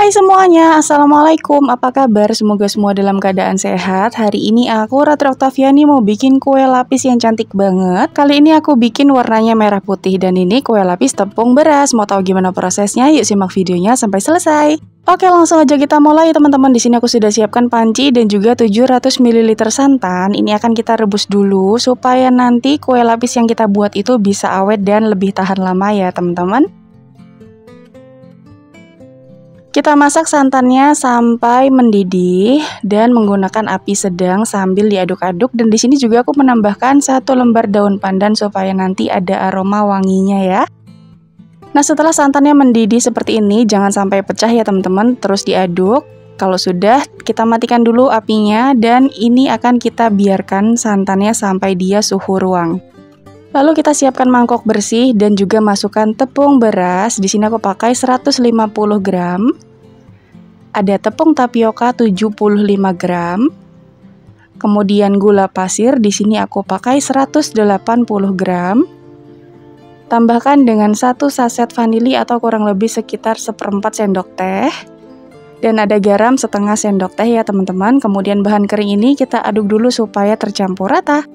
Hai semuanya, Assalamualaikum, apa kabar? Semoga semua dalam keadaan sehat. Hari ini aku, Ratri Oktaviani, mau bikin kue lapis yang cantik banget. Kali ini aku bikin warnanya merah putih dan ini kue lapis tepung beras. Mau tahu gimana prosesnya? Yuk simak videonya sampai selesai. Oke, langsung aja kita mulai teman-teman. Di sini aku sudah siapkan panci dan juga 700 ml santan. Ini akan kita rebus dulu supaya nanti kue lapis yang kita buat itu bisa awet dan lebih tahan lama ya teman-teman. Kita masak santannya sampai mendidih dan menggunakan api sedang sambil diaduk-aduk, dan di sini juga aku menambahkan 1 lembar daun pandan supaya nanti ada aroma wanginya ya. Nah, setelah santannya mendidih seperti ini, jangan sampai pecah ya teman-teman, terus diaduk. Kalau sudah, kita matikan dulu apinya dan ini akan kita biarkan santannya sampai dia suhu ruang. Lalu kita siapkan mangkok bersih dan juga masukkan tepung beras. Di sini aku pakai 150 gram. Ada tepung tapioka 75 gram. Kemudian gula pasir di sini aku pakai 180 gram. Tambahkan dengan 1 saset vanili atau kurang lebih sekitar 1/4 sendok teh. Dan ada garam setengah sendok teh ya teman-teman. Kemudian bahan kering ini kita aduk dulu supaya tercampur rata.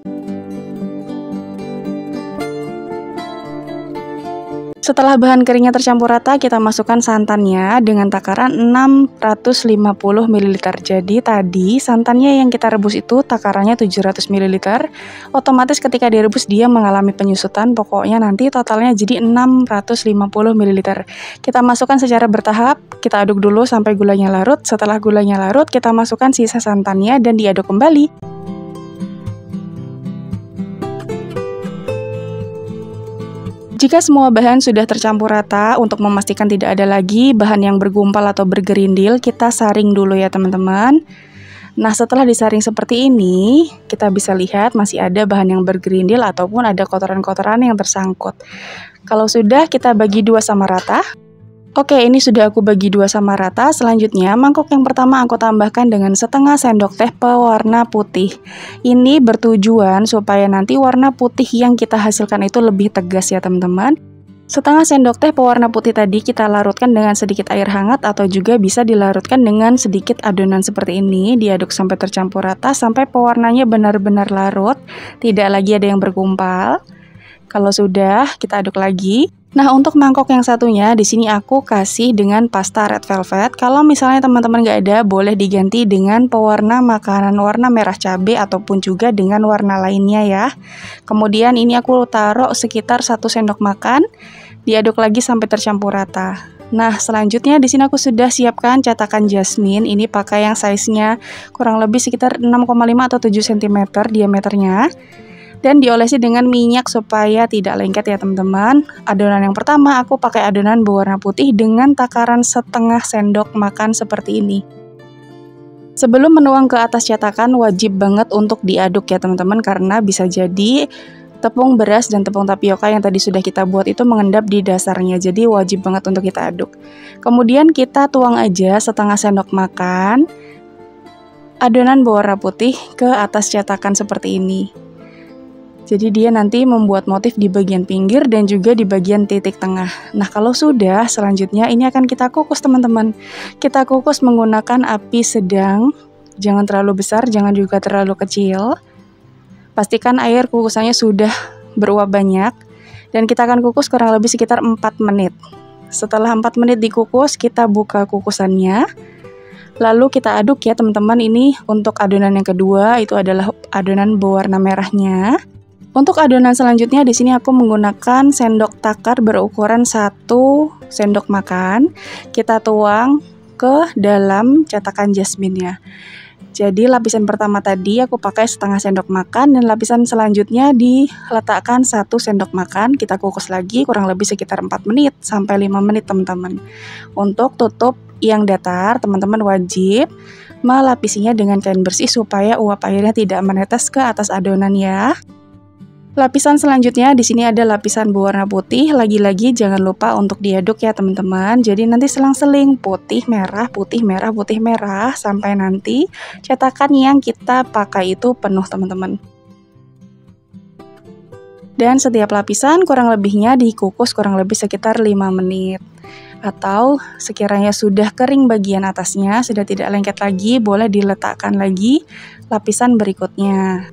Setelah bahan keringnya tercampur rata, kita masukkan santannya dengan takaran 650 ml. Jadi tadi santannya yang kita rebus itu takarannya 700 ml. Otomatis ketika direbus dia mengalami penyusutan, pokoknya nanti totalnya jadi 650 ml. Kita masukkan secara bertahap, kita aduk dulu sampai gulanya larut. Setelah gulanya larut, kita masukkan sisa santannya dan diaduk kembali. Jika semua bahan sudah tercampur rata, untuk memastikan tidak ada lagi bahan yang bergumpal atau bergerindil, kita saring dulu ya teman-teman. Nah, setelah disaring seperti ini, kita bisa lihat masih ada bahan yang bergerindil ataupun ada kotoran-kotoran yang tersangkut. Kalau sudah, kita bagi 2 sama rata. Oke, ini sudah aku bagi 2 sama rata. Selanjutnya, mangkok yang pertama aku tambahkan dengan setengah sendok teh pewarna putih. Ini bertujuan supaya nanti warna putih yang kita hasilkan itu lebih tegas ya teman-teman. Setengah sendok teh pewarna putih tadi kita larutkan dengan sedikit air hangat atau juga bisa dilarutkan dengan sedikit adonan seperti ini. Diaduk sampai tercampur rata sampai pewarnanya benar-benar larut, tidak lagi ada yang bergumpal. Kalau sudah, kita aduk lagi. Nah, untuk mangkok yang satunya, di sini aku kasih dengan pasta red velvet. Kalau misalnya teman-teman nggak ada, boleh diganti dengan pewarna makanan warna merah cabai ataupun juga dengan warna lainnya ya. Kemudian ini aku taruh sekitar 1 sendok makan, diaduk lagi sampai tercampur rata. Nah, selanjutnya di sini aku sudah siapkan cetakan jasmine. Ini pakai yang size-nya kurang lebih sekitar 6,5 atau 7 cm diameternya. Dan diolesi dengan minyak supaya tidak lengket ya teman-teman. Adonan yang pertama aku pakai adonan berwarna putih dengan takaran setengah sendok makan seperti ini. Sebelum menuang ke atas cetakan wajib banget untuk diaduk ya teman-teman, karena bisa jadi tepung beras dan tepung tapioka yang tadi sudah kita buat itu mengendap di dasarnya. Jadi wajib banget untuk kita aduk. Kemudian kita tuang aja setengah sendok makan adonan berwarna putih ke atas cetakan seperti ini. Jadi dia nanti membuat motif di bagian pinggir dan juga di bagian titik tengah. Nah, kalau sudah, selanjutnya ini akan kita kukus teman-teman. Kita kukus menggunakan api sedang, jangan terlalu besar, jangan juga terlalu kecil. Pastikan air kukusannya sudah beruap banyak. Dan kita akan kukus kurang lebih sekitar 4 menit. Setelah 4 menit dikukus, kita buka kukusannya. Lalu kita aduk ya teman-teman. Ini untuk adonan yang kedua, itu adalah adonan berwarna merahnya. Untuk adonan selanjutnya di sini aku menggunakan sendok takar berukuran 1 sendok makan. Kita tuang ke dalam cetakan jasminnya. Jadi lapisan pertama tadi aku pakai setengah sendok makan dan lapisan selanjutnya diletakkan 1 sendok makan. Kita kukus lagi kurang lebih sekitar 4 menit sampai 5 menit teman-teman. Untuk tutup yang datar, teman-teman wajib melapisinya dengan kain bersih supaya uap airnya tidak menetes ke atas adonan ya. Lapisan selanjutnya di sini ada lapisan berwarna putih. Lagi-lagi jangan lupa untuk diaduk ya teman-teman. Jadi nanti selang-seling putih merah, putih merah, putih merah sampai nanti cetakan yang kita pakai itu penuh teman-teman. Dan setiap lapisan kurang lebihnya dikukus kurang lebih sekitar 5 menit. Atau sekiranya sudah kering bagian atasnya, sudah tidak lengket lagi, boleh diletakkan lagi lapisan berikutnya.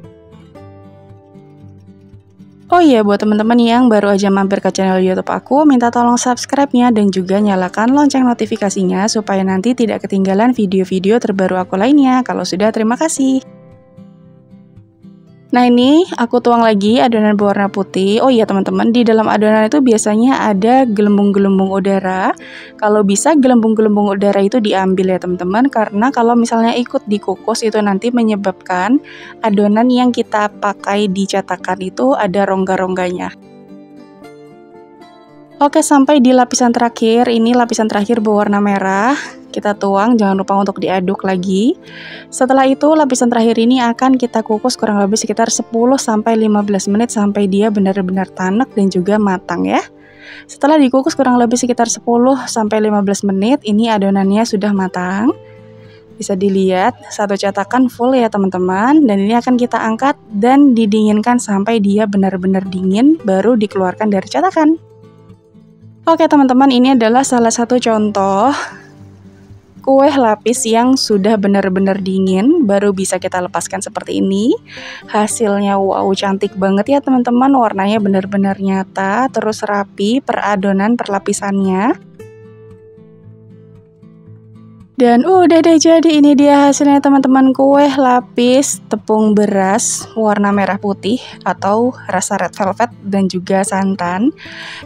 Oh iya, buat teman-teman yang baru aja mampir ke channel YouTube aku, minta tolong subscribe-nya dan juga nyalakan lonceng notifikasinya supaya nanti tidak ketinggalan video-video terbaru aku lainnya. Kalau sudah, terima kasih. Nah, ini aku tuang lagi adonan berwarna putih. Oh iya teman-teman, di dalam adonan itu biasanya ada gelembung-gelembung udara. Kalau bisa gelembung-gelembung udara itu diambil ya teman-teman, karena kalau misalnya ikut dikukus itu nanti menyebabkan adonan yang kita pakai di cetakan itu ada rongga-rongganya. Oke, sampai di lapisan terakhir. Ini lapisan terakhir berwarna merah. Kita tuang, jangan lupa untuk diaduk lagi. Setelah itu, lapisan terakhir ini akan kita kukus kurang lebih sekitar 10-15 menit sampai dia benar-benar tanek dan juga matang ya. Setelah dikukus kurang lebih sekitar 10-15 menit, ini adonannya sudah matang. Bisa dilihat, satu cetakan full ya teman-teman. Dan ini akan kita angkat dan didinginkan sampai dia benar-benar dingin, baru dikeluarkan dari cetakan. Oke teman-teman, ini adalah salah satu contoh kue lapis yang sudah benar-benar dingin, baru bisa kita lepaskan seperti ini. Hasilnya wow, cantik banget ya teman-teman, warnanya benar-benar nyata, terus rapi per adonan per lapisannya. Dan udah deh, jadi ini dia hasilnya teman-teman, kue lapis tepung beras warna merah putih atau rasa red velvet dan juga santan,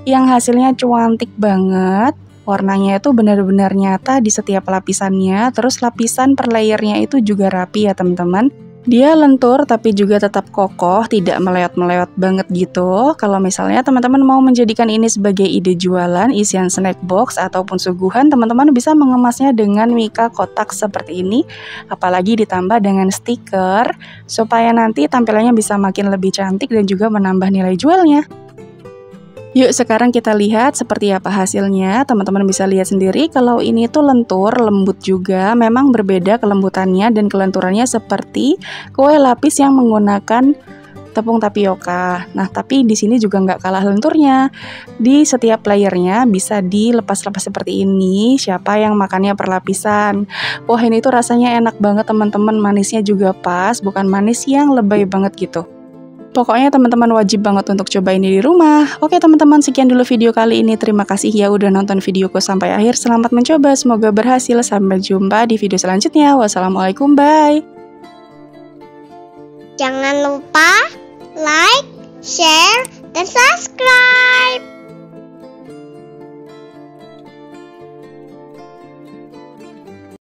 yang hasilnya cantik banget. Warnanya itu benar-benar nyata di setiap lapisannya, terus lapisan per layernya itu juga rapi ya teman-teman. Dia lentur tapi juga tetap kokoh, tidak meleot-meleot banget gitu. Kalau misalnya teman-teman mau menjadikan ini sebagai ide jualan, isian snack box ataupun suguhan, teman-teman bisa mengemasnya dengan mika kotak seperti ini. Apalagi ditambah dengan stiker, supaya nanti tampilannya bisa makin lebih cantik dan juga menambah nilai jualnya. Yuk sekarang kita lihat seperti apa hasilnya. Teman-teman bisa lihat sendiri kalau ini tuh lentur, lembut juga. Memang berbeda kelembutannya dan kelenturannya seperti kue lapis yang menggunakan tepung tapioka. Nah, tapi di sini juga nggak kalah lenturnya. Di setiap layernya bisa dilepas-lepas seperti ini. Siapa yang makannya per lapisan. Wah, ini tuh rasanya enak banget teman-teman. Manisnya juga pas, bukan manis yang lebay banget gitu. Pokoknya teman-teman wajib banget untuk coba ini di rumah. Oke teman-teman, sekian dulu video kali ini. Terima kasih ya udah nonton videoku sampai akhir. Selamat mencoba, semoga berhasil. Sampai jumpa di video selanjutnya. Wassalamualaikum, bye. Jangan lupa like, share, dan subscribe.